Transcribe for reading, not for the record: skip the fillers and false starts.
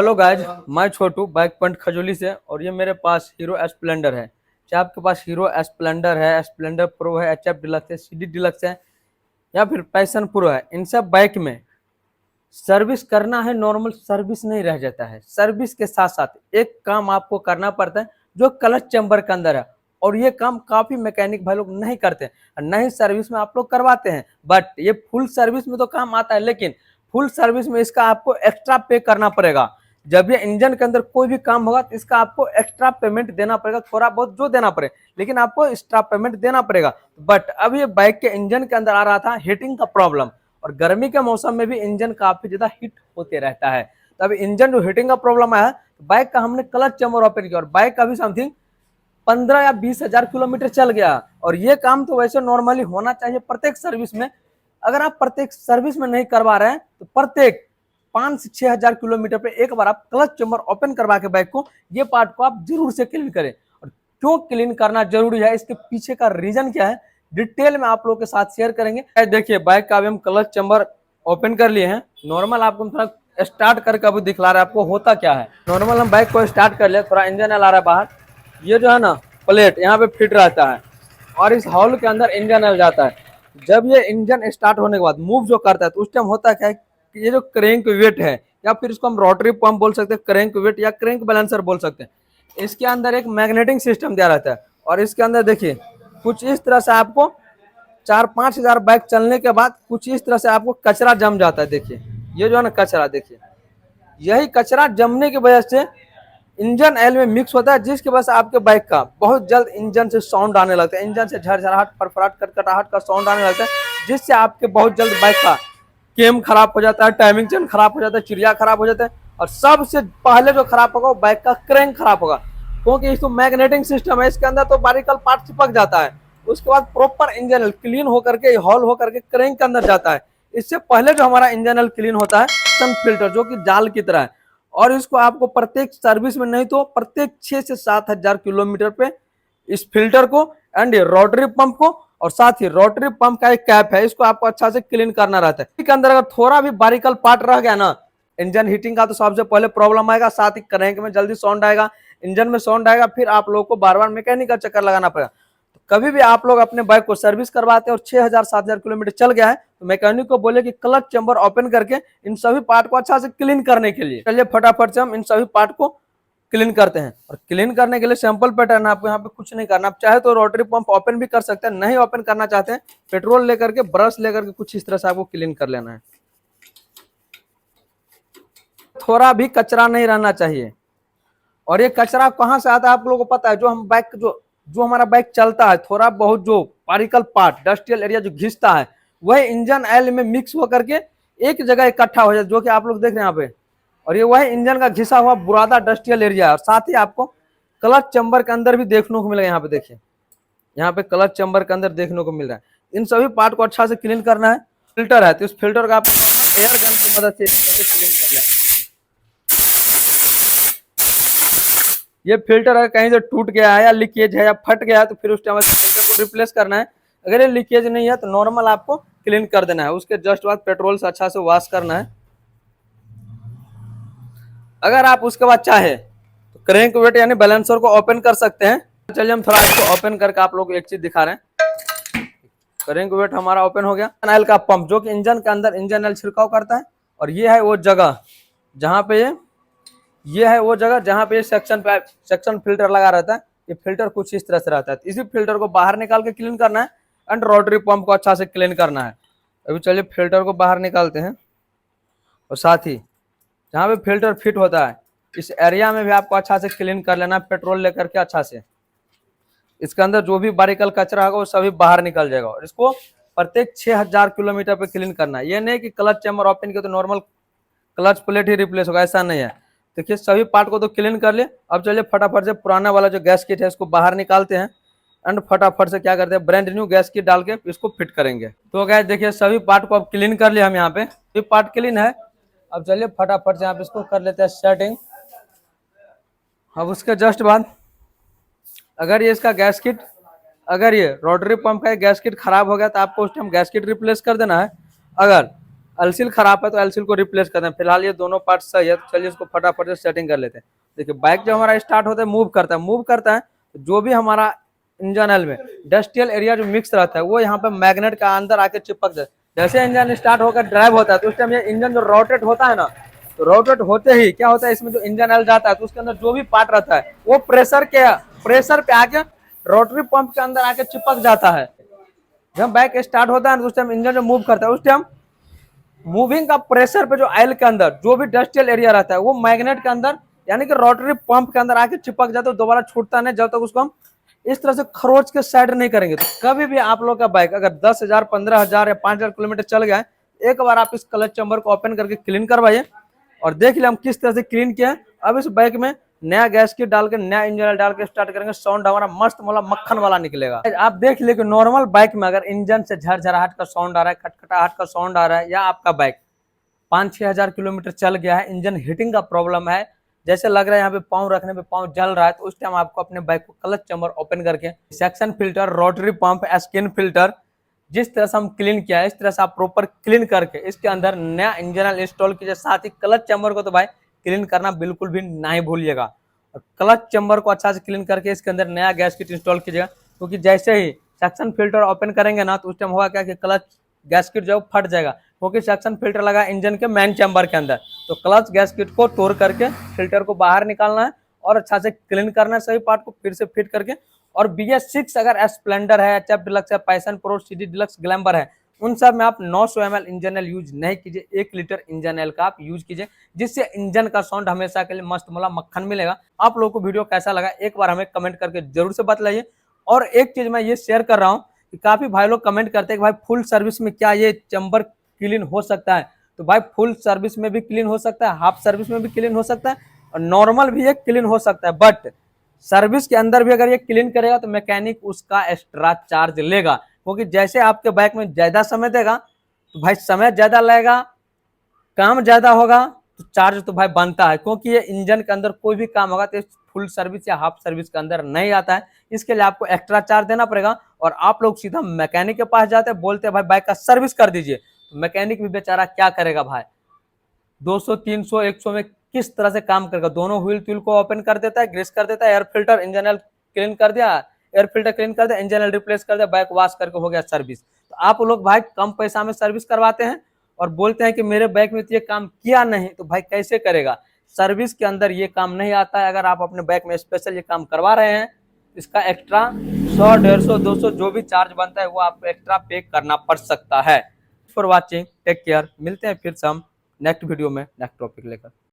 Hello guys, मैं छोटू bike point खजूली से। और ये मेरे पास हीरो स्प्लेंडर है। चाहे आपके पास हीरो स्प्लेंडर है, स्प्लेंडर प्रो है, एच एफ डिलक्स है, सीडी डिलक्स है या फिर पैशन प्रो है, इन सब बाइक में सर्विस करना है। नॉर्मल सर्विस नहीं रह जाता है। सर्विस के साथ साथ एक काम आपको करना पड़ता है जो क्लच चैम्बर के अंदर है। और ये काम काफी मैकेनिक भाई लोग नहीं करते हैं, नहीं सर्विस में आप लोग करवाते हैं। बट ये फुल सर्विस में तो काम आता है, लेकिन फुल सर्विस में इसका आपको एक्स्ट्रा पे करना पड़ेगा। जब ये इंजन के अंदर कोई भी काम होगा तो इसका आपको एक्स्ट्रा पेमेंट देना पड़ेगा, थोड़ा बहुत जो देना पड़े, लेकिन आपको एक्स्ट्रा पेमेंट देना पड़ेगा। बट अब ये बाइक के इंजन के अंदर आ रहा था हीटिंग का प्रॉब्लम, और गर्मी के मौसम में भी इंजन काफी ज्यादा हीट होते रहता है। तो अभी इंजन जो हीटिंग का प्रॉब्लम आया, तो बाइक का हमने क्लच चैम्बर ओपन किया और बाइक का भी समथिंग 15 या 20 हजार किलोमीटर चल गया। और ये काम तो वैसे नॉर्मली होना चाहिए प्रत्येक सर्विस में। अगर आप प्रत्येक सर्विस में नहीं करवा रहे हैं तो प्रत्येक 5 से 6 हजार किलोमीटर पे एक बार आप क्लच चैम्बर ओपन करवा के बाइक को, ये पार्ट को आप जरूर से क्लीन करें। और क्यों क्लीन करना जरूरी है, इसके पीछे का रीजन क्या है, डिटेल में आप लोगों के साथ शेयर करेंगे। देखिए बाइक का अभी हम क्लच चैम्बर ओपन कर लिए हैं। नॉर्मल आपको थोड़ा स्टार्ट करके अभी दिखला रहा है आपको होता क्या है। नॉर्मल हम बाइक को स्टार्ट कर लिया, थोड़ा इंजन आ रहा है बाहर। ये जो है ना प्लेट यहाँ पे फिट रहता है और इस हॉल के अंदर इंजन आ जाता है। जब ये इंजन स्टार्ट होने के बाद मूव जो करता है तो उस टाइम होता क्या है कि ये जो क्रैंक वेट है, या फिर इसको हम रोटरी पंप बोल सकते हैं, क्रैंक वेट या क्रैंक बैलेंसर बोल सकते हैं, इसके अंदर एक मैग्नेटिक सिस्टम दिया रहता है। और इसके अंदर देखिए कुछ इस तरह से आपको 4-5 हजार बाइक चलने के बाद कुछ इस तरह से आपको कचरा जम जाता है। देखिए ये जो है ना कचरा, देखिए यही कचरा जमने की वजह से इंजन ऑयल में मिक्स होता है, जिसकी वजह से आपके बाइक का बहुत जल्द इंजन से साउंड आने लगता है, इंजन से झरझराहट, फरफराट, कटकटाहट का साउंड आने लगता है, जिससे आपके बहुत जल्द बाइक का केम खराब हो जाता है, टाइमिंग चेन खराब हो जाता है, चिड़िया खराब हो जाता है। और सबसे पहले जो खराब होगा वो बाइक का क्रैंक खराब होगा, क्योंकि इसको मैग्नेटिक सिस्टम है, इसके अंदर तो बारिकल पार्ट चिपक जाता है। उसके बाद प्रॉपर इंजन क्लीन होकर के हॉल होकर के क्रैंक के अंदर जाता है। इससे पहले जो हमारा इंजन क्लीन होता है सन फिल्टर, जो कि जाल की तरह है। और इसको आपको प्रत्येक सर्विस में नहीं तो प्रत्येक 6 से 7 हजार किलोमीटर पे इस फिल्टर को एंड रोटरी पंप को, और साथ ही रोटरी पंप का एक कैप है, इसको आपको अच्छा से क्लीन करना रहता है। इसके अंदर अगर थोड़ा भी बारिकल पार्ट रह गया ना, इंजन हीटिंग का तो सबसे पहले प्रॉब्लम आएगा, साथ ही क्रैंक में जल्दी साउंड आएगा, इंजन में साउंड आएगा, फिर आप लोगों को बार बार मैकेनिक का चक्कर लगाना पड़ेगा। तो कभी भी आप लोग अपने बाइक को सर्विस करवाते हैं और 6 हजार 7 हजार किलोमीटर चल गया है तो मैकेनिक को बोले कि क्लच चैम्बर ओपन करके इन सभी पार्ट को अच्छा से क्लीन करने के लिए। चलिए फटाफट से हम इन सभी पार्ट को क्लीन करते हैं। और क्लीन करने के लिए सिंपल पैटर्न है, आपको यहाँ पे कुछ नहीं करना। आप चाहे तो रोटरी पंप ओपन भी कर सकते हैं, नहीं ओपन करना चाहते हैं पेट्रोल लेकर के, ब्रश लेकर के कुछ इस तरह से आपको क्लीन कर लेना है। थोड़ा भी कचरा नहीं रहना चाहिए। और ये कचरा कहाँ से आता है आप लोगों को पता है, जो हम बाइक जो हमारा बाइक चलता है, थोड़ा बहुत जो पार्टिकल पार्ट, डस्टियल एरिया जो घिसता है, वह इंजन ऑयल में मिक्स होकर के एक जगह इकट्ठा हो जाता है, जो कि आप लोग देख रहे हैं यहाँ पे। और ये वही इंजन का घिसा हुआ बुरादा डस्टियल एरिया है। और साथ ही आपको क्लच चैम्बर के अंदर भी देखने को मिलेगा। यहाँ पे देखिए, यहाँ पे क्लच चैम्बर के अंदर देखने को मिल रहा है। इन सभी पार्ट को अच्छा से क्लीन करना है। फिल्टर है तो इस फिल्टर का आपको एयर गन की मदद से क्लीन कर लेना है। ये फिल्टर अगर कहीं से टूट गया है या लीकेज है या फट गया है तो फिर उस टाइम फिल्टर को रिप्लेस करना है। अगर ये लीकेज नहीं है तो नॉर्मल आपको क्लीन कर देना है। उसके जस्ट बाद पेट्रोल से अच्छा से वॉश करना है। अगर आप उसके बाद चाहे तो क्रैंक वेट यानी बैलेंसर को ओपन कर सकते हैं। चलिए हम थोड़ा इसको ओपन करके आप लोग को एक चीज दिखा रहे हैं। क्रैंक वेट हमारा ओपन हो गया। ऑयल का पंप जो कि इंजन के अंदर इंजन ऑयल छिड़काव करता है। और ये है वो जगह जहाँ पे ये है वो जगह जहाँ पे सेक्शन फिल्टर लगा रहता है। ये फिल्टर कुछ इस तरह से रहता है। इसी फिल्टर को बाहर निकाल के क्लीन करना है एंड रोटरी पंप को अच्छा से क्लीन करना है। अभी चलिए फिल्टर को बाहर निकालते हैं। और साथ ही जहाँ पे फिल्टर फिट होता है इस एरिया में भी आपको अच्छा से क्लीन कर लेना है, पेट्रोल लेकर के अच्छा से। इसके अंदर जो भी बारिकल कचरा होगा वो सभी बाहर निकल जाएगा। और इसको प्रत्येक 6000 किलोमीटर पे क्लीन करना है। ये नहीं कि क्लच चैम्बर ओपन किया तो नॉर्मल क्लच प्लेट ही रिप्लेस होगा, ऐसा नहीं है। देखिए सभी पार्ट को तो क्लीन कर ले। अब चलिए फटाफट से पुराना वाला जो गैस किट है इसको बाहर निकालते हैं एंड फटाफट से क्या करते हैं, ब्रांड न्यू गैस किट डाल के इसको फिट करेंगे। तो गैस देखिए सभी पार्ट को अब क्लीन कर लिया हम। यहाँ पे सभी पार्ट क्लीन है। अब चलिए फटाफट से आप इसको कर लेते हैं सेटिंग। अब उसके जस्ट बाद अगर ये इसका गैस किट, अगर ये रोटरी पंप का गैस किट खराब हो गया तो आपको उस टाइम गैस किट रिप्लेस कर देना है। एलसील खराब है तो एलसील को रिप्लेस करते हैं। फिलहाल ये दोनों पार्ट सही है, तो चलिए इसको फटाफट से सेटिंग कर लेते हैं। देखिए बाइक जब हमारा स्टार्ट होता है मूव करता है तो जो भी हमारा इंजन ऑयल में डस्टियल एरिया जो मिक्स रहता है वो यहाँ पे मैग्नेट का अंदर आके चिपक जाए। जैसे इंजन स्टार्ट होकर ड्राइव होता है तो उस टाइम ये इंजन जो रोटेट होता है ना, तो रोटेट होते ही क्या होता है, इसमें जो इंजन ऑयल जाता है तो उसके अंदर जो भी पार्ट रहता है वो प्रेशर पे आके रोटरी पंप के अंदर आके चिपक जाता है। जब बाइक स्टार्ट होता है तो उस टाइम इंजन जो मूव करता है उस टाइम मूविंग का प्रेशर पे जो ऑयल के अंदर जो भी डस्टियल एरिया रहता है वो मैग्नेट के अंदर यानी कि रोटरी पंप के अंदर आके चिपक जाता है, दोबारा छूटता नहीं जब तक उसको हम इस तरह से खरोच के साइड नहीं करेंगे। तो कभी भी आप लोग का बाइक अगर 10,000 15,000 या 5,000 किलोमीटर चल गया है, एक बार आप इस क्लच चैम्बर को ओपन करके क्लीन करवाइए और देख लिया हम किस तरह से क्लीन किया। अब इस बाइक में नया गैस किट डाल के नया इंजन डाल के स्टार्ट करेंगे, साउंड हमारा मस्त मतलब मक्खन वाला निकलेगा। आप देख लिए कि नॉर्मल बाइक में अगर इंजन से झरझराहट का साउंड आ रहा है, खटखटाहट का साउंड आ रहा है, या आपका बाइक 5-6 हजार किलोमीटर चल गया है, इंजन हीटिंग का प्रॉब्लम है, जैसे लग रहा है यहाँ पे पाँव रखने पे पाँव जल रहा है, तो उस टाइम आपको अपने बाइक को क्लच चैम्बर ओपन करके section filter, rotary pump, skin filter जिस तरह से हम क्लीन किया है इस तरह से आप प्रॉपर क्लीन करके इसके अंदर नया इंजन इंस्टॉल कीजिए। साथ ही क्लच चैम्बर को तो भाई क्लीन करना बिल्कुल भी नहीं भूलिएगा, और क्लच चैम्बर को अच्छा से क्लीन करके इसके अंदर नया गैस किट इंस्टॉल कीजिएगा, क्योंकि जैसे ही सेक्शन फिल्टर ओपन करेंगे ना तो उस टाइम होगा क्या कि क्लच गैस किट जो फट जाएगा, क्योंकि सेक्शन फिल्टर लगा इंजन के मेन चैम्बर के अंदर। तो क्लच गैस किट को तोड़ करके फिल्टर को बाहर निकालना है और अच्छा से क्लीन करना है, सभी पार्ट को फिर से फिट करके। और BS6 अगर स्प्लेंडर है, HF डिलक्स है, passion pro, CD deluxe, glamour है, उन सब में आप 900 ml इंजन ऑयल यूज नहीं कीजिए, 1 लीटर इंजन ऑयल का आप यूज कीजिए, जिससे इंजन का साउंड हमेशा के लिए मस्त मतलब मक्खन मिलेगा। आप लोगों को वीडियो कैसा लगा एक बार हमें कमेंट करके जरूर से बतलाइए। और एक चीज मैं ये शेयर कर रहा हूँ कि काफी भाई लोग कमेंट करते हैं कि भाई फुल सर्विस में क्या ये चैम्बर क्लीन हो सकता है, तो भाई फुल सर्विस में भी क्लीन हो सकता है, हाफ सर्विस में भी क्लीन हो सकता है, और नॉर्मल भी ये क्लीन हो सकता है। बट सर्विस के अंदर भी अगर ये क्लीन करेगा तो मैकेनिक उसका एक्स्ट्रा चार्ज लेगा, क्योंकि जैसे आपके बाइक में ज्यादा समय देगा तो भाई समय ज्यादा लगेगा, काम ज्यादा होगा तो चार्ज तो भाई बनता है, क्योंकि ये इंजन के अंदर कोई भी काम होगा तो फुल सर्विस या हाफ सर्विस के अंदर नहीं आता है, इसके लिए आपको एक्स्ट्रा चार्ज देना पड़ेगा। और आप लोग सीधा मैकेनिक के पास जाते हैं, बोलते हैं भाई बाइक का सर्विस कर दीजिए, तो मैकेनिक भी बेचारा क्या करेगा भाई, 200 300 100 में किस तरह से काम करेगा। दोनों व्हील ट्यूल को ओपन कर देता है, ग्रीस कर देता है, air filter engine oil clean कर दिया, एयर फिल्टर क्लीन कर दिया, इंजन ऑयल रिप्लेस कर दिया, बाइक वॉश करके हो गया सर्विस। तो आप लोग भाई कम पैसा में सर्विस करवाते हैं और बोलते हैं कि मेरे बाइक में तो ये काम किया नहीं, तो भाई कैसे करेगा। सर्विस के अंदर ये काम नहीं आता है। अगर आप अपने बाइक में स्पेशल ये काम करवा रहे हैं, इसका एक्स्ट्रा 100 150 200 जो भी चार्ज बनता है वो आपको एक्स्ट्रा पे करना पड़ सकता है। फॉर वॉचिंग, टेक केयर, मिलते हैं फिर से हम नेक्स्ट वीडियो में नेक्स्ट टॉपिक लेकर।